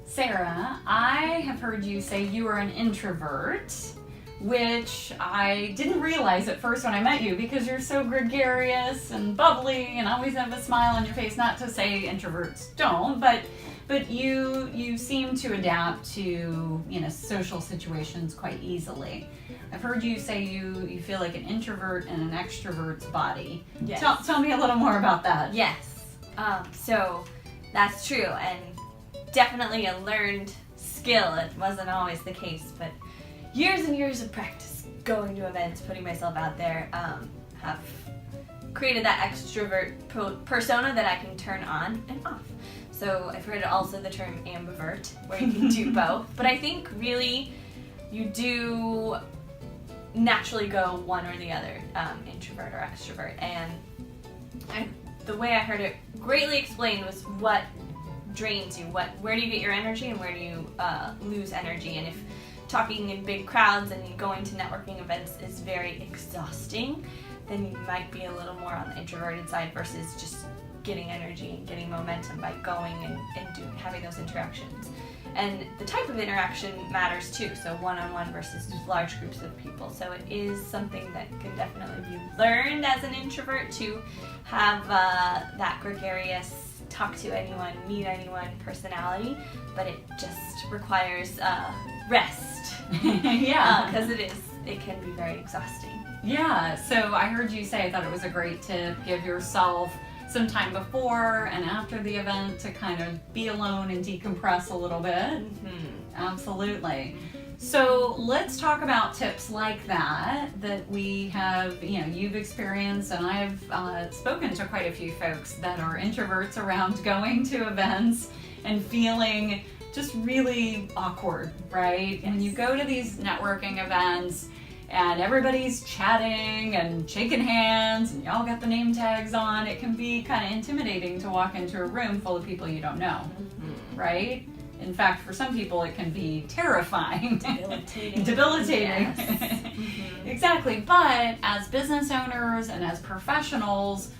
Sarah, I have heard you say you are an introvert, which I didn't realize at first when I met you because you're so gregarious and bubbly and always have a smile on your face. Not to say introverts don't, but you seem to adapt to social situations quite easily. I've heard you say you feel like an introvert in an extrovert's body. Yes. Tell me a little more about that. Yes. So that's true, and definitely a learned skill. It wasn't always the case, but years and years of practice, going to events, putting myself out there, have created that extrovert persona that I can turn on and off. So I've heard also the term ambivert, where you can do both. But I think really you do naturally go one or the other, introvert or extrovert. And the way I heard it greatly explained was what drains you, where do you get your energy and where do you lose energy. And if talking in big crowds and going to networking events is very exhausting, then you might be a little more on the introverted side versus just getting energy and getting momentum by going and having those interactions. And the type of interaction matters too, so one-on-one versus large groups of people. So it is something that can definitely be learned as an introvert to have that gregarious, talk to anyone, meet anyone personality, but it just requires rest. Yeah. Because it can be very exhausting. Yeah, so I heard you say, I thought it was a great tip, give yourself some time before and after the event to kind of be alone and decompress a little bit. Mm-hmm. Absolutely. So let's talk about tips like that we have, you've experienced, and I've spoken to quite a few folks that are introverts around going to events and feeling just really awkward, right? Yes. When you go to these networking events and everybody's chatting and shaking hands and y'all got the name tags on, it can be kind of intimidating to walk into a room full of people you don't know, right? In fact, for some people it can be terrifying. Debilitating. Yes. Mm-hmm. Exactly. But as business owners and as professionals,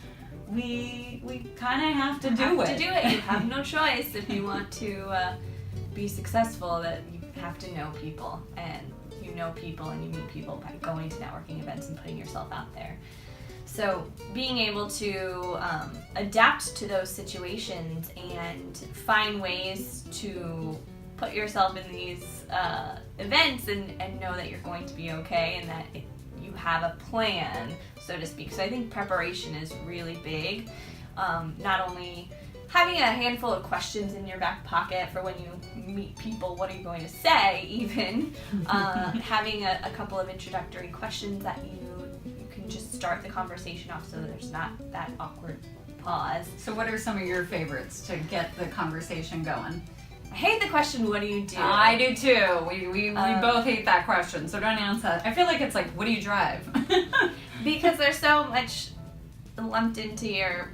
we kind of have to do it. You have no choice if you want to be successful. That you have to know people, and you know people and you meet people by going to networking events and putting yourself out there. So being able to adapt to those situations and find ways to put yourself in these events and know that you're going to be okay and that you have a plan, so to speak. So I think preparation is really big. Not only having a handful of questions in your back pocket for when you meet people, what are you going to say, even having a couple of introductory questions that you can just start the conversation off so that there's not that awkward pause. So what are some of your favorites to get the conversation going? I hate the question, what do you do? I do too. We both hate that question, so don't answer that. I feel like it's like, what do you drive? Because there's so much lumped into your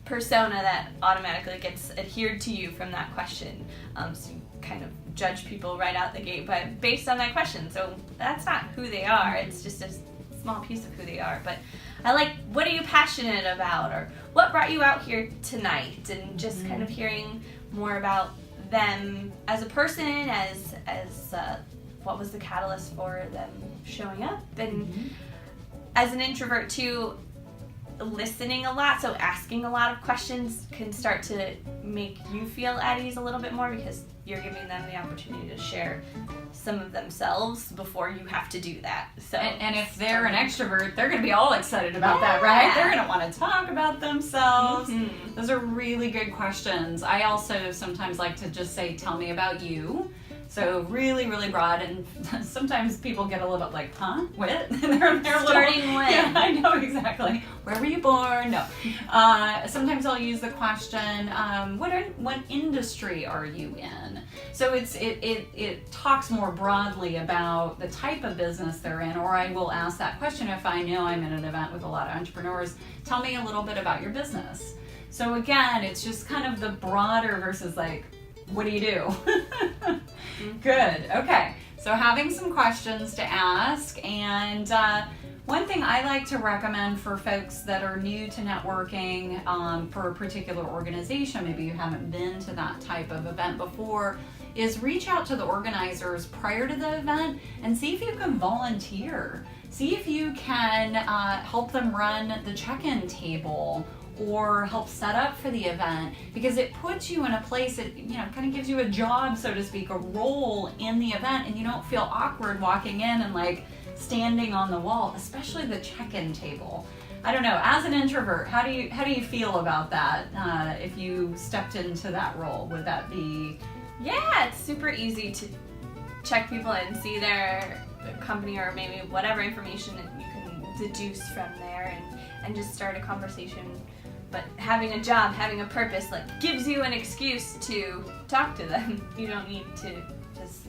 persona that automatically gets adhered to you from that question. So you kind of judge people right out the gate based on that question. So that's not who they are. It's just a small piece of who they are. But I like, what are you passionate about? Or what brought you out here tonight? And just kind of hearing more about them as a person, as what was the catalyst for them showing up. And as an introvert too, listening a lot, so asking a lot of questions can start to make you feel at ease a little bit more because you're giving them the opportunity to share some of themselves before you have to do that. So and if they're an extrovert, they're going to be all excited about that, right? They're going to want to talk about themselves. Mm-hmm. Those are really good questions. I also sometimes like to just say, tell me about you. So really, really broad, and sometimes people get a little bit like, huh? What? they're starting when? Yeah, I know exactly. Where were you born? No. Sometimes I'll use the question, what industry are you in? So it talks more broadly about the type of business they're in, or I will ask that question if I know I'm in an event with a lot of entrepreneurs. Tell me a little bit about your business. So again, it's just kind of the broader versus like, what do you do? Good. Okay. So having some questions to ask, and One thing I like to recommend for folks that are new to networking for a particular organization, maybe you haven't been to that type of event before, is reach out to the organizers prior to the event and see if you can volunteer. See if you can help them run the check-in table or help set up for the event, because it puts you in a place that, kind of gives you a job, so to speak, a role in the event, and you don't feel awkward walking in and like standing on the wall, especially the check-in table. I don't know, as an introvert, how do you feel about that? If you stepped into that role, would that be? Yeah, it's super easy to check people and see their company or maybe whatever information that you can deduce from there and just start a conversation. But having a job, having a purpose, like, gives you an excuse to talk to them. You don't need to just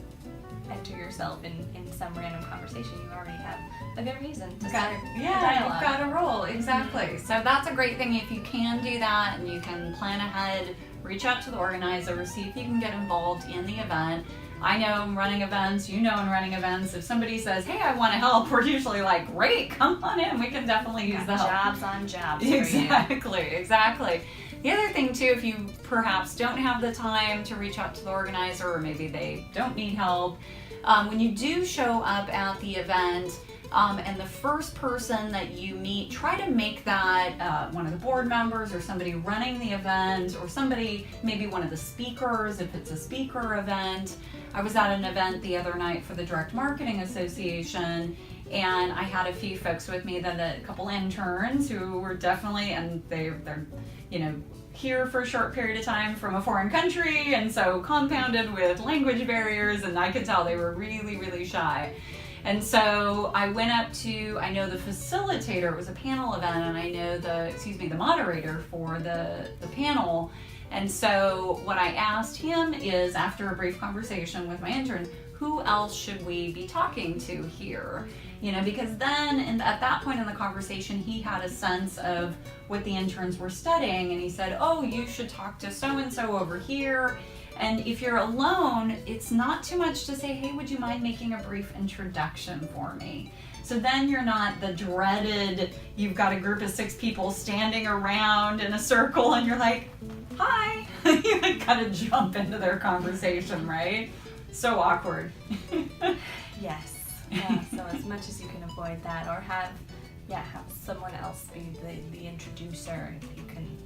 enter yourself in some random conversation. You already have a good reason to start a dialogue. You've got a role, exactly. So that's a great thing if you can do that and you can plan ahead, reach out to the organizer, see if you can get involved in the event. I know in running events, in running events, if somebody says, hey, I want to help, we're usually like, great, come on in, we can definitely use the help. Jobs on jobs for Exactly. The other thing too, if you perhaps don't have the time to reach out to the organizer, or maybe they don't need help, when you do show up at the event, and the first person that you meet, try to make that one of the board members or somebody running the event, or somebody, maybe one of the speakers if it's a speaker event. I was at an event the other night for the Direct Marketing Association, and I had a few folks with me, a couple interns who were definitely, and they're here for a short period of time from a foreign country, and so compounded with language barriers, and I could tell they were really, really shy. And so I went up to, I know the facilitator, it was a panel event, and I know the moderator for the panel. And so what I asked him is, after a brief conversation with my interns, who else should we be talking to here? Because then at that point in the conversation, he had a sense of what the interns were studying, and he said, oh, you should talk to so-and-so over here. And if you're alone, it's not too much to say, hey, would you mind making a brief introduction for me? So then you're not the dreaded, you've got a group of 6 people standing around in a circle and you're like, hi. You gotta jump into their conversation, right? So awkward. Yes. Yeah, so as much as you can avoid that, or have someone else be the introducer, if you can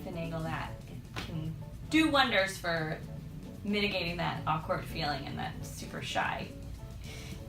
finagle that, it can do wonders for mitigating that awkward feeling and that super shy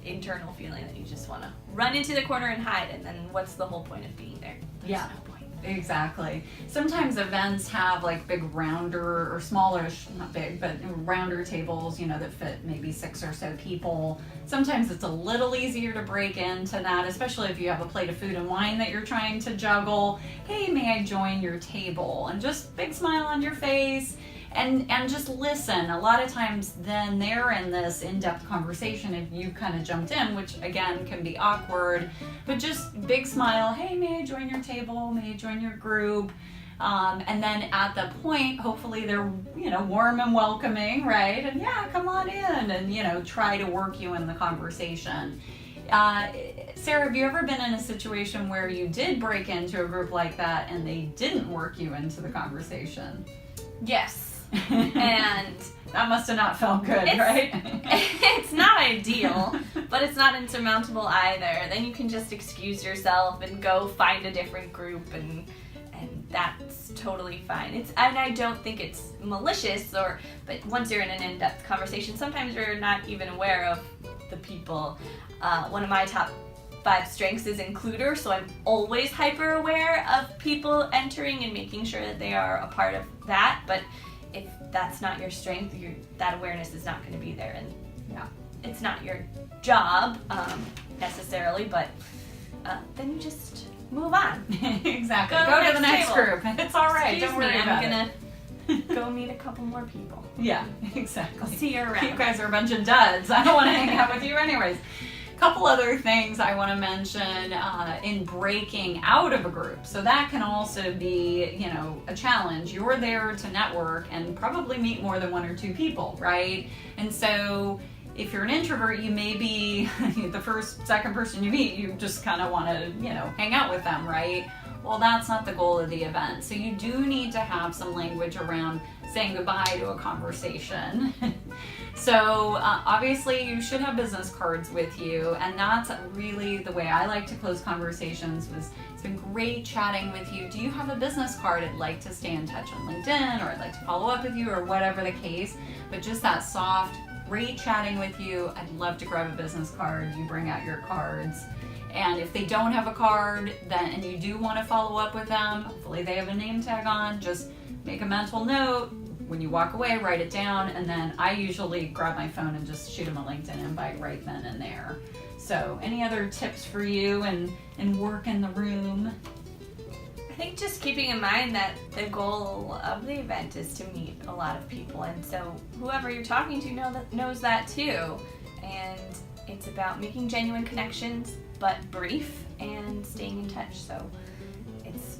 internal feeling that you just want to run into the corner and hide, and then what's the whole point of being there? There's no point. Exactly. Sometimes events have like big rounder or smallish, not big, but rounder tables, that fit maybe 6 or so people. Sometimes it's a little easier to break into that, especially if you have a plate of food and wine that you're trying to juggle. Hey, may I join your table? And just big smile on your face. And just listen. A lot of times then they're in this in-depth conversation if you kind of jumped in, which again can be awkward, but just big smile, hey, may I join your table? May I join your group? And then at the point, hopefully they're, warm and welcoming, right? And yeah, come on in, and, try to work you in the conversation. Sarah, have you ever been in a situation where you did break into a group like that and they didn't work you into the conversation? Yes. And that must have not felt good, right? It's not ideal, but it's not insurmountable either. Then you can just excuse yourself and go find a different group, and that's totally fine. And I don't think it's malicious, but once you're in an in-depth conversation, sometimes you're not even aware of the people. One of my top 5 strengths is includer, so I'm always hyper aware of people entering and making sure that they are a part of that. But if that's not your strength, that awareness is not going to be there, and it's not your job necessarily, but then you just move on. Exactly. Go to the next group. It's all right. Excuse Don't worry me, about it. I'm gonna go meet a couple more people. Yeah, exactly. I'll see you around. You guys are a bunch of duds. I don't want to hang out with you anyways. Couple other things I want to mention in breaking out of a group. So that can also be, a challenge. You're there to network and probably meet more than 1 or 2 people, right? And so if you're an introvert, you may be the second person you meet, you just kind of want to, hang out with them, right? Well, that's not the goal of the event. So you do need to have some language around saying goodbye to a conversation. So obviously you should have business cards with you, and that's really the way I like to close conversations. It's been great chatting with you. Do you have a business card? I'd like to stay in touch on LinkedIn, or I'd like to follow up with you, or whatever the case. But just that soft, great chatting with you. I'd love to grab a business card. You bring out your cards. And if they don't have a card, and you do want to follow up with them, hopefully they have a name tag on, just make a mental note. When you walk away, write it down, and then I usually grab my phone and just shoot them a LinkedIn invite right then and there. So any other tips for you and work in the room? I think just keeping in mind that the goal of the event is to meet a lot of people, and so whoever you're talking to knows that too. And it's about making genuine connections, but brief, and staying in touch. So it's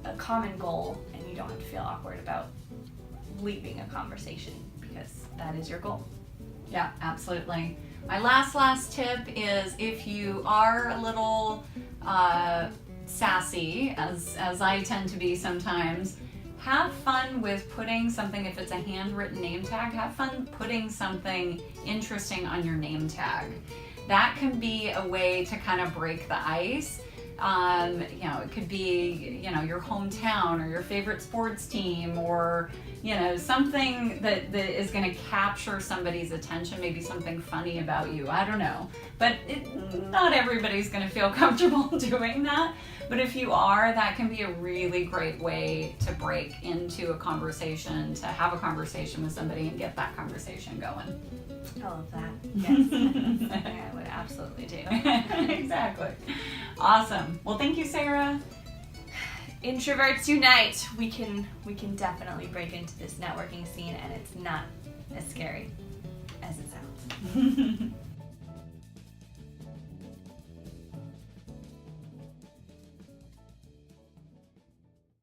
a common goal, and you don't have to feel awkward about leaving a conversation, because that is your goal. Yeah, absolutely. My last tip is, if you are a little sassy, as I tend to be sometimes, have fun with putting something, if it's a handwritten name tag, have fun putting something interesting on your name tag. That can be a way to kind of break the ice. It could be, your hometown, or your favorite sports team, or, something that is going to capture somebody's attention, maybe something funny about you. I don't know. But not everybody's going to feel comfortable doing that. But if you are, that can be a really great way to break into a conversation, to have a conversation with somebody and get that conversation going. I love that. Yes. I would absolutely do. Exactly. Awesome. Well, thank you, Sarah. Introverts unite. We can definitely break into this networking scene, and it's not as scary as it sounds.